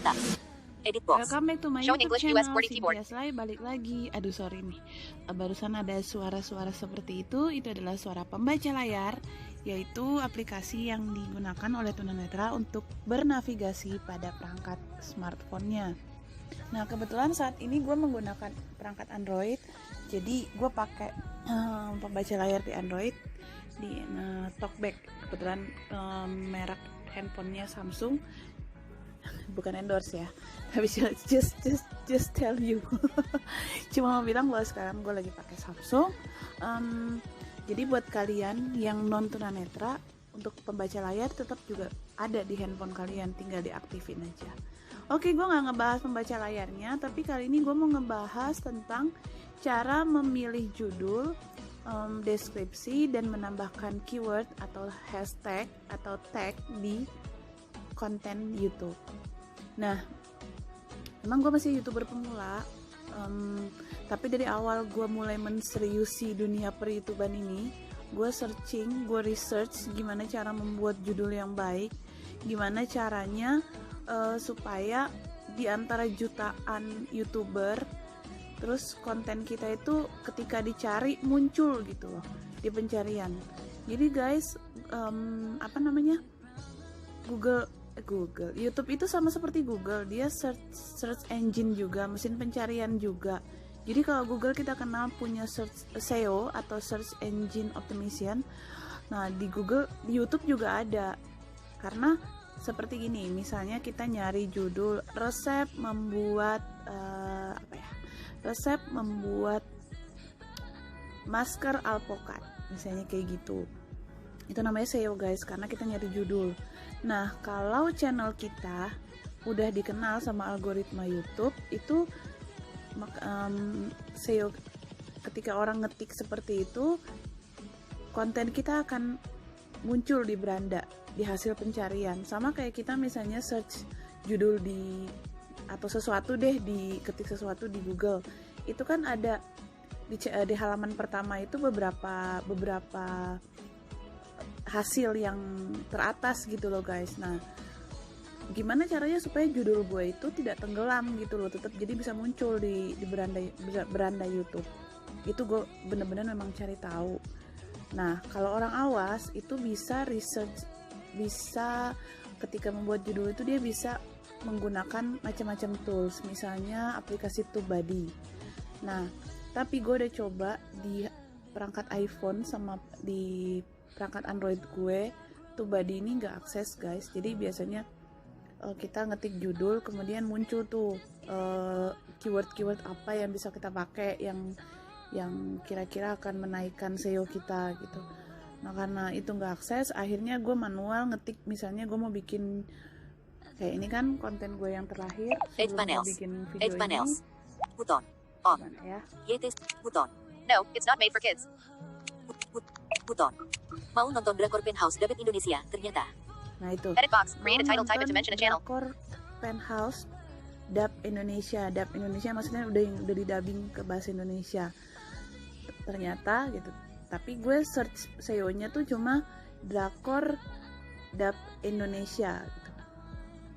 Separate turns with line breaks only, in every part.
Perintah. Edit box.
Welcome back to my
Show
YouTube
English
channel,
US QWERTY keyboard.
Cynthia Slay, balik lagi. Aduh sorry nih, barusan ada suara-suara seperti itu adalah suara pembaca layar, yaitu aplikasi yang digunakan oleh tunanetra untuk bernavigasi pada perangkat smartphone-nya. Nah kebetulan saat ini gue menggunakan perangkat Android, jadi gue pakai pembaca layar di Android di Talkback. Kebetulan merek handphonenya Samsung, bukan endorse ya, tapi just tell you. Cuma mau bilang bahwa sekarang gue lagi pakai Samsung. Jadi buat kalian yang non tunanetra, untuk pembaca layar tetap juga ada di handphone kalian, tinggal diaktifin aja. Oke, gue nggak ngebahas pembaca layarnya, tapi kali ini gue mau ngebahas tentang cara memilih judul, deskripsi, dan menambahkan keyword atau hashtag atau tag di konten YouTube. Nah, emang gue masih YouTuber pemula, tapi dari awal gue mulai menseriusi dunia per-YouTuban ini, gue searching, gue research gimana cara membuat judul yang baik, gimana caranya supaya di antara jutaan YouTuber, terus konten kita itu ketika dicari muncul gitu loh di pencarian. Jadi guys, Google, YouTube itu sama seperti Google, dia search engine juga, mesin pencarian juga. Jadi kalau Google kita kenal punya search SEO atau search engine optimization. Nah di YouTube juga ada. Karena seperti gini, misalnya kita nyari judul resep membuat resep membuat masker alpukat, misalnya kayak gitu. Itu namanya SEO guys, karena kita nyari judul. Nah kalau channel kita udah dikenal sama algoritma YouTube, itu SEO, ketika orang ngetik seperti itu, konten kita akan muncul di beranda, di hasil pencarian. Sama kayak kita misalnya search judul atau sesuatu deh, ketik sesuatu di Google, itu kan ada di halaman pertama itu beberapa hasil yang teratas gitu loh guys. Nah gimana caranya supaya judul gue itu tidak tenggelam gitu loh, tetap jadi bisa muncul di beranda YouTube. Itu gue bener-bener memang cari tahu. Nah kalau orang awas itu bisa research, bisa ketika membuat judul itu dia bisa menggunakan macam-macam tools, misalnya aplikasi TubeBuddy. Nah tapi gue udah coba di perangkat iPhone sama di perangkat Android gue, TubeBuddy ini nggak akses guys. Jadi biasanya kita ngetik judul, kemudian muncul tuh keyword-keyword apa yang bisa kita pakai, yang kira-kira akan menaikkan SEO kita gitu. Nah karena itu nggak akses, akhirnya gue manual ngetik. Misalnya gue mau bikin kayak ini kan konten gue yang terakhir sebelum gue bikin video ini.
Button on
Ya.
YT button. No, it's not made for kids. Button. Mau nonton drakor Penthouse Dabet Indonesia ternyata.
Nah itu.
Edit box. Create a title type and dimension a channel.
Drakor Penthouse Dub Indonesia. Dub Indonesia maksudnya udah didabing ke bahasa Indonesia. Ternyata gitu. Tapi gue search SEO-nya tuh cuma drakor Dub Indonesia gitu.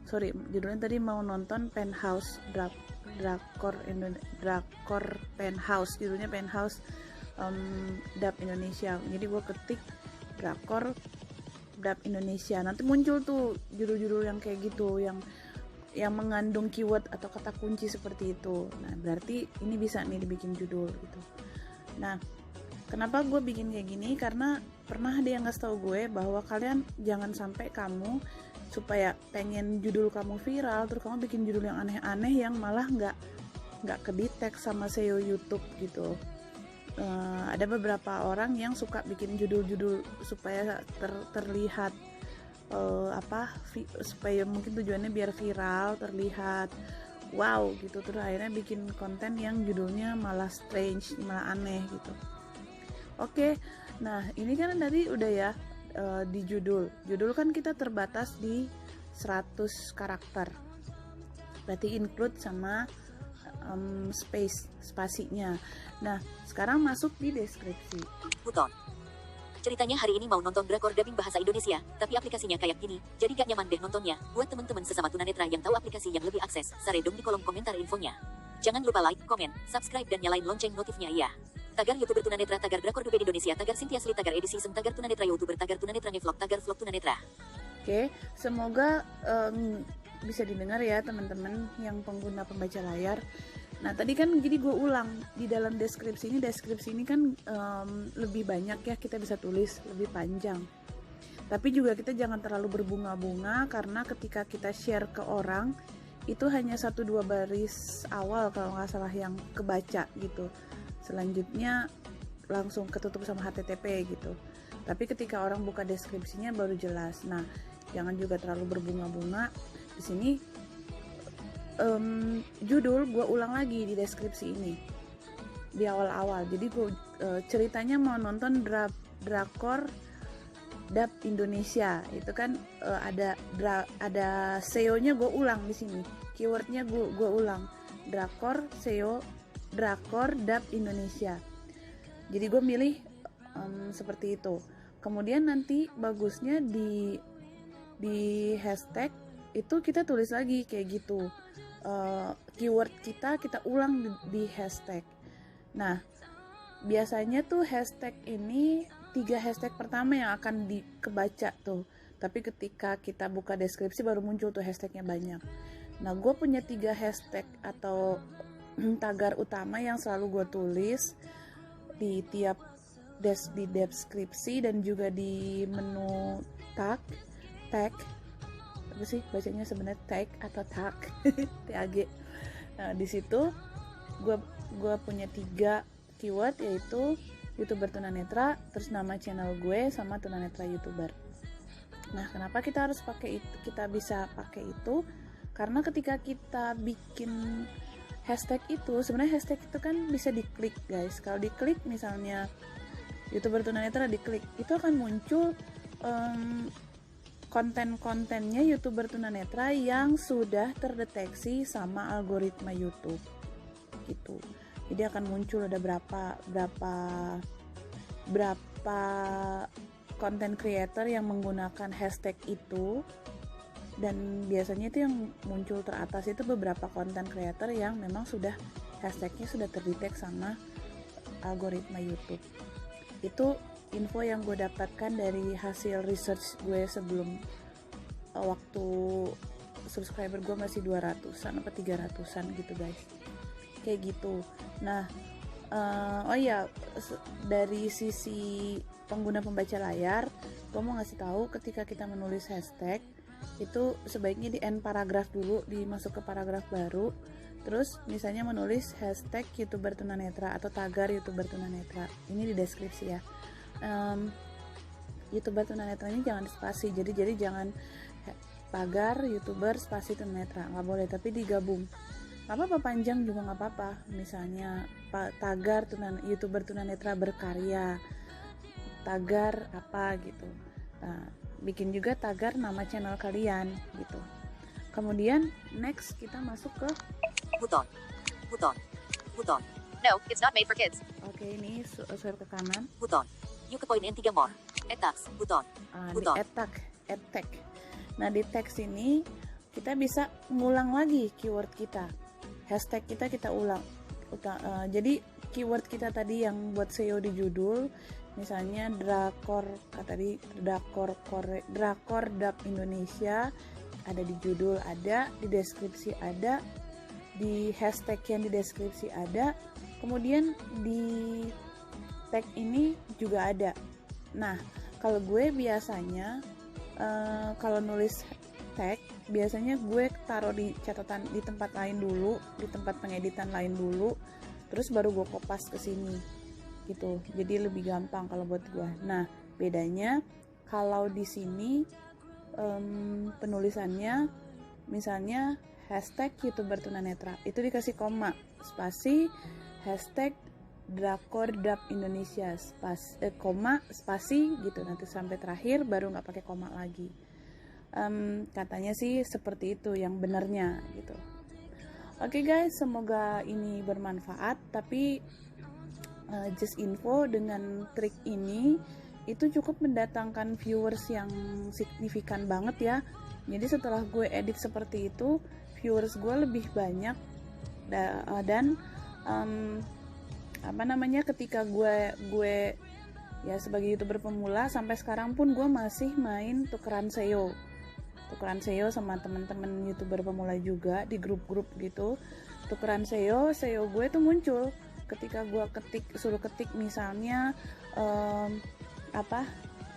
Sorry, judulnya tadi mau nonton Penthouse drakor Penthouse, judulnya Penthouse Dub Indonesia. Jadi gue ketik drakor Dub Indonesia, nanti muncul tuh judul-judul yang kayak gitu, yang mengandung keyword atau kata kunci seperti itu. Nah berarti ini bisa nih dibikin judul gitu. Nah kenapa gue bikin kayak gini, karena pernah ada yang ngasih tau gue bahwa kalian jangan sampai kamu supaya pengen judul kamu viral terus kamu bikin judul yang aneh-aneh yang malah nggak kedetek sama SEO YouTube gitu. Ada beberapa orang yang suka bikin judul-judul supaya terlihat supaya mungkin tujuannya biar viral, terlihat wow gitu, terus akhirnya bikin konten yang judulnya malah strange, malah aneh gitu. Oke, nah ini kan tadi udah ya, di judul kan kita terbatas di 100 karakter, berarti include sama spasinya. Nah sekarang masuk di deskripsi. Button
Ceritanya hari ini mau nonton drakor dubbing bahasa Indonesia, tapi aplikasinya kayak gini, jadi gak nyaman deh nontonnya. Buat teman-teman sesama tunanetra yang tahu aplikasi yang lebih akses, share dong di kolom komentar infonya. Jangan lupa like, komen, subscribe dan nyalain lonceng notifnya ya. Tagar YouTuber tunanetra, tagar drakor dubbing Indonesia, tagar Cynthia Sli, tagar edisi tagar tunanetra YouTuber, tagar tunanetra ngevlog, tagar vlog tunanetra.
Oke, semoga bisa didengar ya teman-teman yang pengguna pembaca layar. Nah tadi kan jadi gue ulang di dalam deskripsi ini kan lebih banyak ya, kita bisa tulis lebih panjang. Tapi juga kita jangan terlalu berbunga-bunga, karena ketika kita share ke orang itu hanya 1-2 baris awal kalau nggak salah yang kebaca gitu. Selanjutnya langsung ketutup sama HTTP gitu. Tapi ketika orang buka deskripsinya baru jelas. Nah, jangan juga terlalu berbunga-bunga. Di sini judul gue ulang lagi di deskripsi ini di awal-awal. Jadi gue ceritanya mau nonton drakor dub Indonesia. Itu kan ada SEO-nya gue ulang di sini. Keywordnya gue ulang. Drakor SEO drakor dub Indonesia. Jadi gue milih seperti itu. Kemudian nanti bagusnya di hashtag itu kita tulis lagi kayak gitu. Keyword kita ulang di hashtag. Nah, biasanya tuh hashtag ini 3 hashtag pertama yang akan kebaca tuh. Tapi ketika kita buka deskripsi baru muncul tuh hashtagnya banyak. Nah, gue punya 3 hashtag atau tagar utama yang selalu gue tulis di tiap di deskripsi dan juga di menu tag apa sih bacanya sebenarnya, tag atau tag TAG. Nah, di situ gue punya 3 keyword, yaitu YouTuber tunanetra, terus nama channel gue sama tunanetra YouTuber. Nah, kenapa kita harus pakai itu? Kita bisa pakai itu karena ketika kita bikin hashtag itu, sebenarnya hashtag itu kan bisa diklik guys. Kalau diklik misalnya YouTuber tunanetra diklik, itu akan muncul konten-kontennya YouTuber tunanetra yang sudah terdeteksi sama algoritma YouTube gitu. Jadi akan muncul ada berapa konten creator yang menggunakan hashtag itu, dan biasanya itu yang muncul teratas itu beberapa konten creator yang memang sudah hashtagnya sudah terdetek sama algoritma YouTube. Itu info yang gue dapatkan dari hasil research gue sebelum waktu subscriber gue masih 200-an apa 300-an gitu guys, kayak gitu. Nah, oh ya, dari sisi pengguna pembaca layar, gue mau ngasih tahu ketika kita menulis hashtag itu sebaiknya di end paragraf dulu, dimasuk ke paragraf baru, terus misalnya menulis hashtag YouTuber tunanetra atau tagar YouTuber tunanetra. Ini di deskripsi ya. YouTuber tunanetra ini jangan spasi, jadi jangan tagar YouTuber spasi tunanetra, nggak boleh, tapi digabung. Nggak apa-apa panjang juga nggak apa-apa, misalnya tagar YouTuber tunanetra berkarya, tagar apa gitu. Nah, bikin juga tagar nama channel kalian gitu. Kemudian next kita masuk ke
Buton. No, it's not made for kids.
Oke, ini swipe ke kanan.
Buton. Yuk ke poin N3 more. Attacks. Buton.
Di add tag. Nah, di teks ini kita bisa ngulang lagi keyword kita. Hashtag kita ulang. Jadi keyword kita tadi yang buat SEO di judul, misalnya drakor dub Indonesia, ada di judul, ada di deskripsi, ada di hashtag yang di deskripsi ada, kemudian di tag ini juga ada. Nah, kalau gue biasanya kalau nulis tag, biasanya gue taruh di catatan di tempat lain dulu, di tempat pengeditan lain dulu, terus baru gue kopas ke sini gitu. Jadi lebih gampang kalau buat gue. Nah, bedanya kalau di sini penulisannya misalnya hashtag YouTuber tunanetra itu dikasih koma, spasi, hashtag drakor dub Indonesia, koma, spasi gitu, nanti sampai terakhir baru nggak pakai koma lagi. Katanya sih seperti itu yang benarnya gitu. Oke guys, semoga ini bermanfaat, tapi just info, dengan trik ini itu cukup mendatangkan viewers yang signifikan banget ya. Jadi setelah gue edit seperti itu, viewers gue lebih banyak dan ketika gue ya sebagai YouTuber pemula sampai sekarang pun gue masih main tukeran SEO sama teman-teman YouTuber pemula juga di grup-grup gitu. Tukeran SEO gue tuh muncul ketika gue suruh ketik misalnya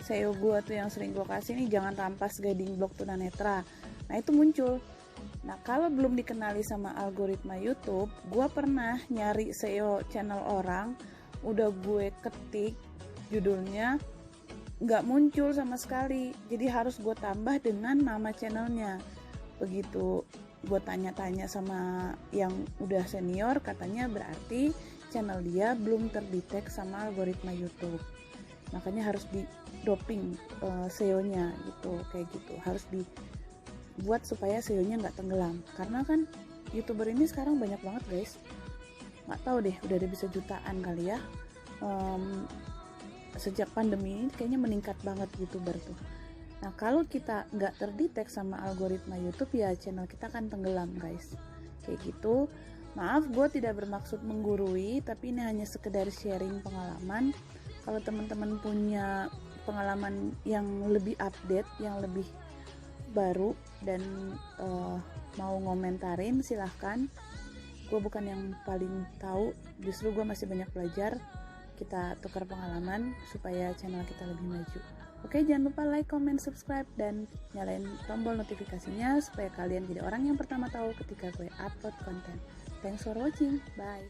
SEO gue tuh yang sering gue kasih nih, jangan rampas guiding blog tunanetra. Nah itu muncul. Nah kalau belum dikenali sama algoritma YouTube, gue pernah nyari SEO channel orang, udah gue ketik judulnya nggak muncul sama sekali. Jadi harus gue tambah dengan nama channelnya. Begitu gue tanya-tanya sama yang udah senior, katanya berarti channel dia belum terdetek sama algoritma YouTube. Makanya harus di dropping SEO-nya gitu, kayak gitu. Harus dibuat supaya SEO-nya nggak tenggelam. Karena kan YouTuber ini sekarang banyak banget guys. Nggak tahu deh, udah ada bisa jutaan kali ya. Sejak pandemi ini kayaknya meningkat banget YouTuber tuh. Nah kalau kita nggak terdetek sama algoritma YouTube ya channel kita akan tenggelam guys. Kayak gitu. Maaf, gue tidak bermaksud menggurui, tapi ini hanya sekedar sharing pengalaman. Kalau teman-teman punya pengalaman yang lebih update, yang lebih baru dan mau ngomentarin, silahkan. Gue bukan yang paling tahu, justru gue masih banyak belajar. Kita tukar pengalaman supaya channel kita lebih maju. Oke, jangan lupa like, comment, subscribe, dan nyalain tombol notifikasinya supaya kalian jadi orang yang pertama tahu ketika gue upload konten. Thanks for watching, bye.